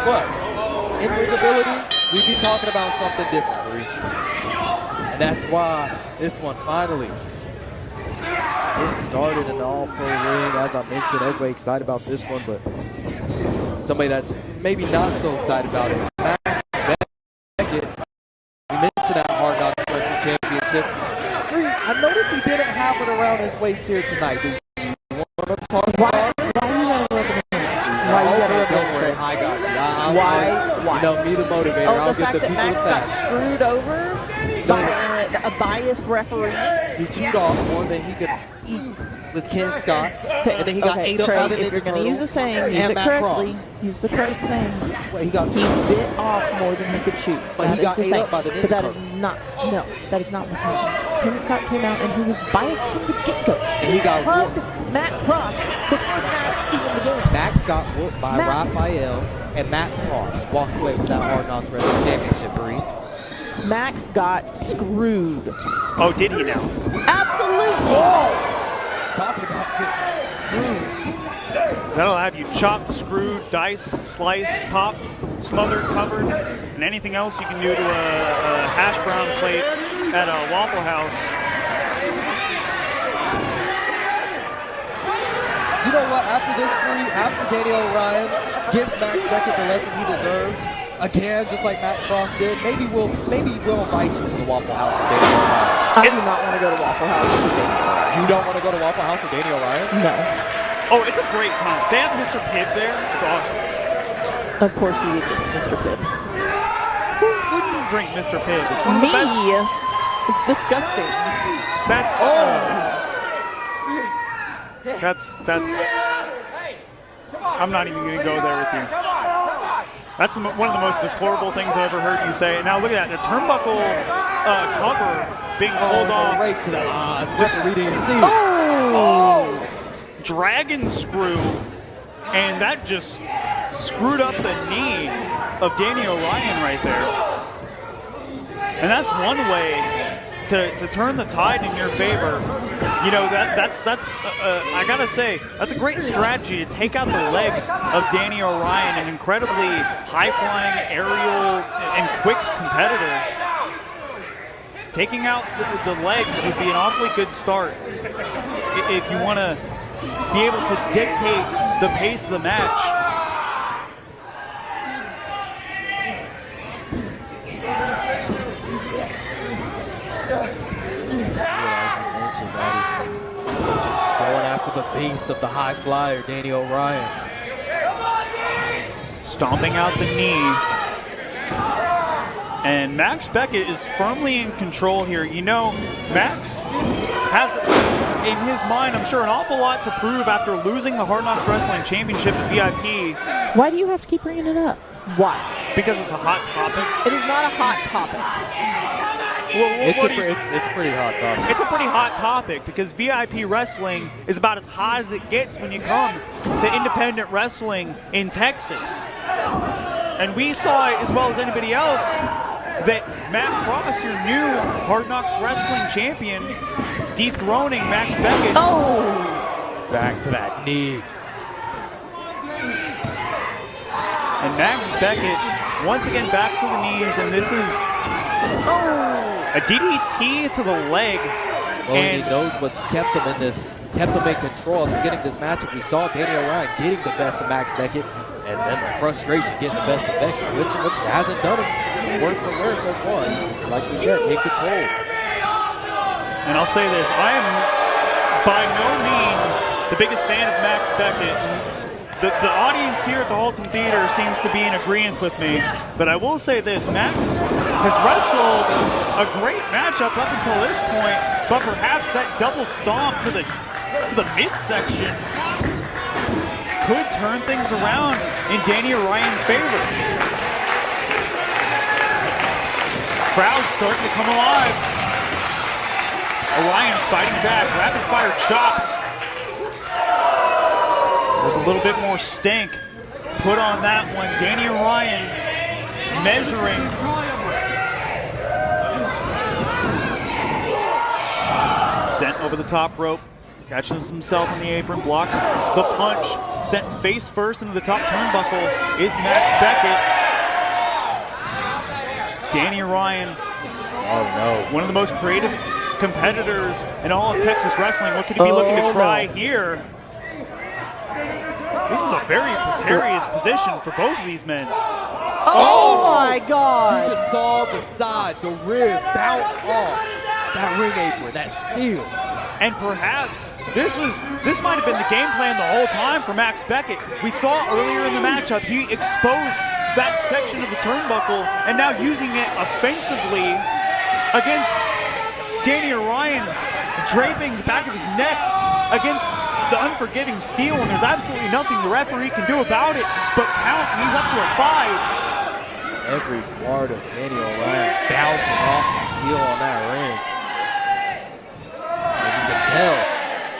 what? In ring ability, we'd be talking about something different, Bree. And that's why this one finally getting started in the all-pro ring. As I mentioned, everybody excited about this one, but somebody that's maybe not so excited about it. Max Beckett, we mentioned that Hard Knocks Wrestling Championship. I noticed he didn't have it around his waist here tonight. Do you want to talk about it? Why you gotta Don't worry, I got you. Why? You know, me the motivator. Oh, I'll the get fact the that people Max to got say. screwed over by a biased referee. He chewed off more than he could eat with Ken Scott. Okay, And then he got ate up by the If you're Ninja going to Turtle use the saying, use and it Matt correctly. Cross. Use the correct saying. Well, he got He bit off more than he could chew. But he got ate up by the Ninja But that is Turtle. not, no, that is not what happened. Ken Scott came out and he was biased from the get-go. And he got hugged whooped. Matt Cross before the match even began. Max got whooped by Raphael, and Matt Cross walked away with that Hard Knocks Wrestling Championship, Bree. Max got screwed. Oh, did he now? Absolutely. Talking about getting screwed. That'll have you chopped, screwed, diced, sliced, topped, smothered, covered, and anything else you can do to a hash brown plate at a Waffle House. You know what? After this, Bree, after Daniel Orion gives Max Beckett the lesson he deserves, again, just like Matt Cross did, maybe we'll invite you to the Waffle House with Daniel Orion. I do not want to go to Waffle House with Daniel Orion. You don't want to go to Waffle House with Daniel Orion? No. Oh, it's a great time. They have Mr. Pibb there. It's awesome. Of course you would, Mr. Pibb. Who wouldn't drink Mr. Pibb? It's one of the Me. best. It's disgusting. That's I'm not even going to go there with you. That's one of the most deplorable things I've ever heard you say. Now look at that, the turnbuckle cover being pulled off. Right to the eyes. Just reading the scene. Oh! Dragon screw, and that just screwed up the knee of Danny Orion right there. And that's one way to turn the tide in your favor. You know, that's I gotta say, that's a great strategy to take out the legs of Danny Orion, an incredibly high-flying, aerial, and quick competitor. Taking out the legs would be an awfully good start if you want to be able to dictate the pace of the match. Going after the base of the high flyer, Danny Orion. Stomping out the knee. And Max Beckett is firmly in control here. You know, Max has, in his mind, I'm sure, an awful lot to prove after losing the Hard Knocks Wrestling Championship at VIP. Why do you have to keep bringing it up? Why? Because it's a hot topic. It is not a hot topic. It's a pretty hot topic. It's a pretty hot topic because VIP wrestling is about as hot as it gets when you come to independent wrestling in Texas. And we saw it as well as anybody else that Matt Cross, your new Hard Knocks Wrestling champion, dethroning Max Beckett. Oh! Back to that knee. And Max Beckett, once again, back to the knees, and this is a DDT to the leg. Well, and he knows what's kept him in control of getting this matchup. We saw Danny Orion getting the best of Max Beckett, and then the frustration getting the best of Beckett, which hasn't done him word for word so far. He's, like we said, in control. And I'll say this, I am by no means the biggest fan of Max Beckett. The audience here at the Halton Theater seems to be in agreement with me, but I will say this, Max has wrestled a great matchup up until this point, but perhaps that double stomp to the midsection could turn things around in Danny Orion's favor. Crowd's starting to come alive. Orion fighting back, rapid fire chops. There's a little bit more stink put on that one. Danny Orion measuring. Sent over the top rope. Catches himself on the apron, blocks the punch, sent face first into the top turnbuckle is Max Beckett. Danny Orion, one of the most creative competitors in all of Texas wrestling. What could he be looking to try here? This is a very precarious position for both of these men. Oh my God! You just saw the side, the rib bounce off that ring apron, that steel. And perhaps this might have been the game plan the whole time for Max Beckett. We saw earlier in the matchup he exposed that section of the turnbuckle and now using it offensively against Danny Orion, draping the back of his neck against the unforgiving steel, and there's absolutely nothing the referee can do about it but count, and he's up to a 5. Every part of Danny Orion bouncing off the steel on that ring. And you can tell,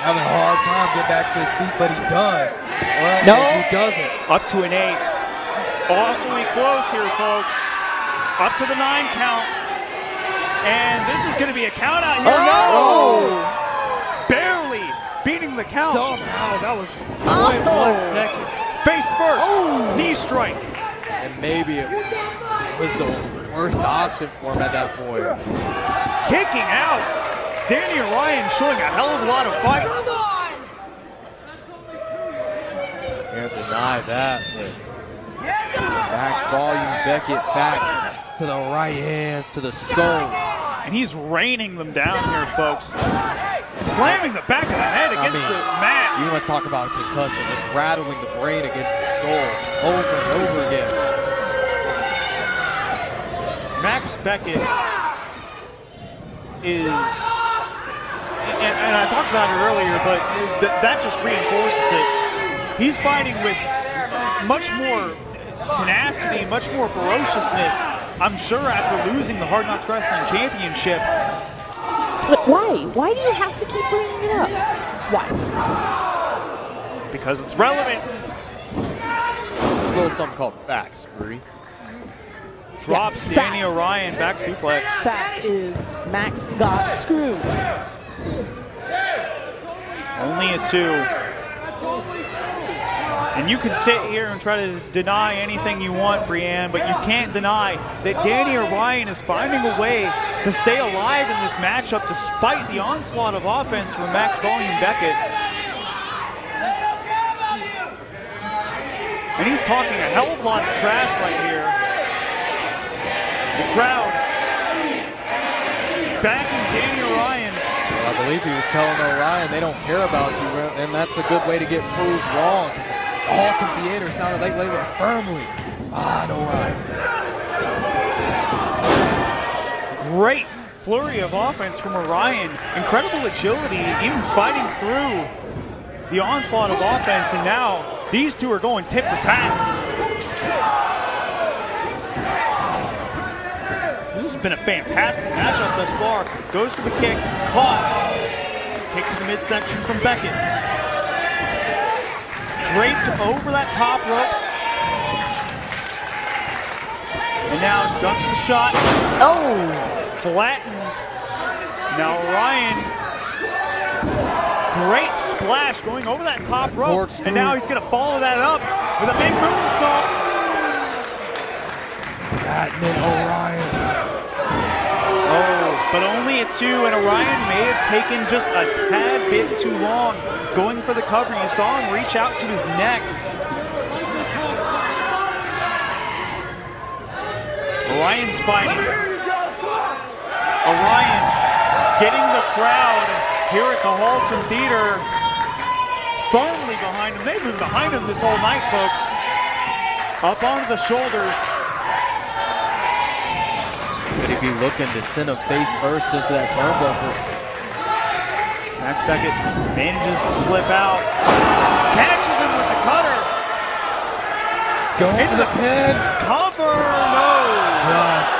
having a hard time getting back to his feet, but he does. Well, no, he doesn't. Up to an 8. Awfully close here, folks. Up to the 9 count. And this is going to be a count out here. No! Barely beating the count. Somehow, that was 0.1 seconds. Face first, knee strike. And maybe it was the worst option for him at that point. Kicking out. Danny Orion showing a hell of a lot of fight. Can't deny that, but Max Volume Beckett back to the right hands, to the skull. And he's raining them down here, folks. Slamming the back of the head against the mat. You want to talk about a concussion, just rattling the brain against the skull over and over again. Max Beckett is, and I talked about it earlier, but that just reinforces it. He's fighting with much more tenacity, much more ferociousness, I'm sure, after losing the Hard Knocks Wrestling Championship. But why? Why do you have to keep bringing it up? Why? Because it's relevant. There's a little something called facts, Bree. Drops Danny Orion, back suplex. Fact is, Max got screwed. Only a 2. And you can sit here and try to deny anything you want, Brianne, but you can't deny that Danny Orion is finding a way to stay alive in this matchup despite the onslaught of offense from Max Volume Beckett. And he's talking a hell of a lot of trash right here. The crowd backing Danny Orion. Well, I believe he was telling Orion they don't care about you, and that's a good way to get proved wrong. The Halton Theater sounded like they were firmly on Orion. Great flurry of offense from Orion. Incredible agility, even fighting through the onslaught of offense, and now these two are going tit for tat. This has been a fantastic matchup thus far. Goes for the kick, caught. Kick to the midsection from Beckett. Draped over that top rope. And now ducks the shot. Oh! Flattened. Now Orion. Great splash going over that top rope. And now he's going to follow that up with a big moonsault. Orion. Oh, but only a 2, and Orion may have taken just a tad bit too long going for the cover. You saw him reach out to his neck. Orion's fighting. Orion getting the crowd here at the Halton Theater firmly behind him. They've been behind him this whole night, folks. Up onto the shoulders. Could he be looking to send him face first into that turnbuckle? Max Beckett manages to slip out. Catches him with the cutter. Going into the pin. Cover, no. Just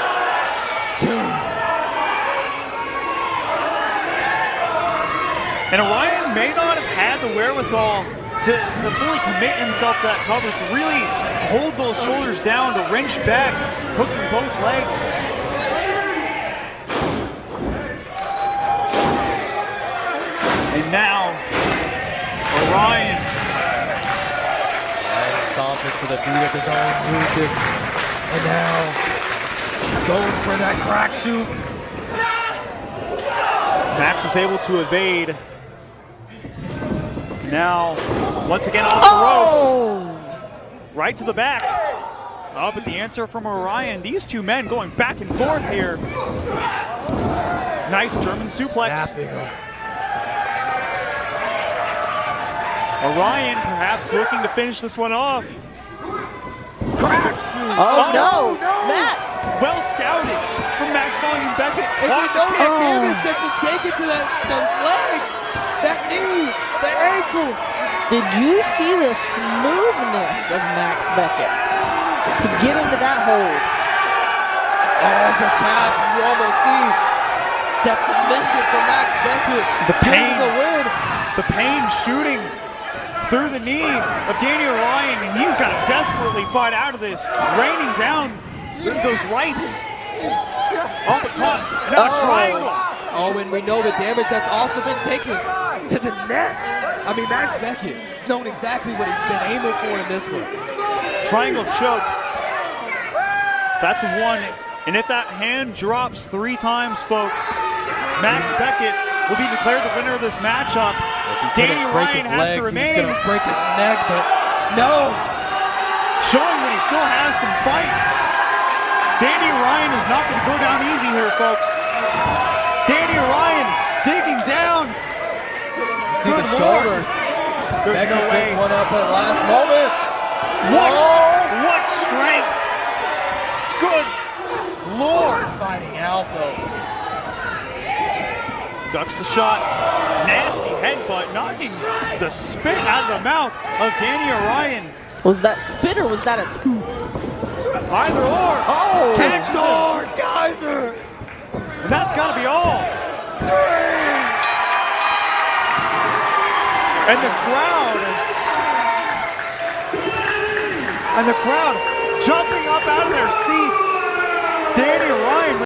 2. And Orion may not have had the wherewithal to fully commit himself to that cover, to really hold those shoulders down, to wrench back, hooking both legs. And now Orion. And stomping to the beat of his own music. And now, going for that crack shoot. Max was able to evade. Now, once again off the ropes. Right to the back. Oh, but the answer from Orion. These two men going back and forth here. Nice German suplex. Orion perhaps looking to finish this one off. Crack shoot. Oh, no. Matt. Well scouted from Max Volume Beckett. And we know that damage has been taken to those legs, that knee, the ankle. Did you see the smoothness of Max Beckett to get into that hold? Oh, the tap. You almost see that submission from Max Beckett. The pain. The win. The pain shooting through the knee of Danny Orion, and he's got to desperately fight out of this, raining down those rights. Uppercut, another triangle. Oh, and we know the damage that's also been taken to the neck. I mean, Max Beckett has known exactly what he's been aiming for in this one. Triangle choke. That's one. And if that hand drops 3 times, folks, Max Beckett will be declared the winner of this matchup. Danny Orion has to remain. He's going to break his neck, but no. Showing that he still has some fight. Danny Orion is not going to go down easy here, folks. Danny Orion digging down. You see the shoulders. There's Beckett no way. picked one up at the last moment. What strength. Good Lord. Fighting out, though. Ducks the shot. Nasty headbutt, knocking the spit out of the mouth of Danny Orion. Was that spit or was that a tooth? Either or. Oh! Catches Lord, him. Geyser. And that's got to be all. 3. And the crowd jumping up out of their seats. Danny Orion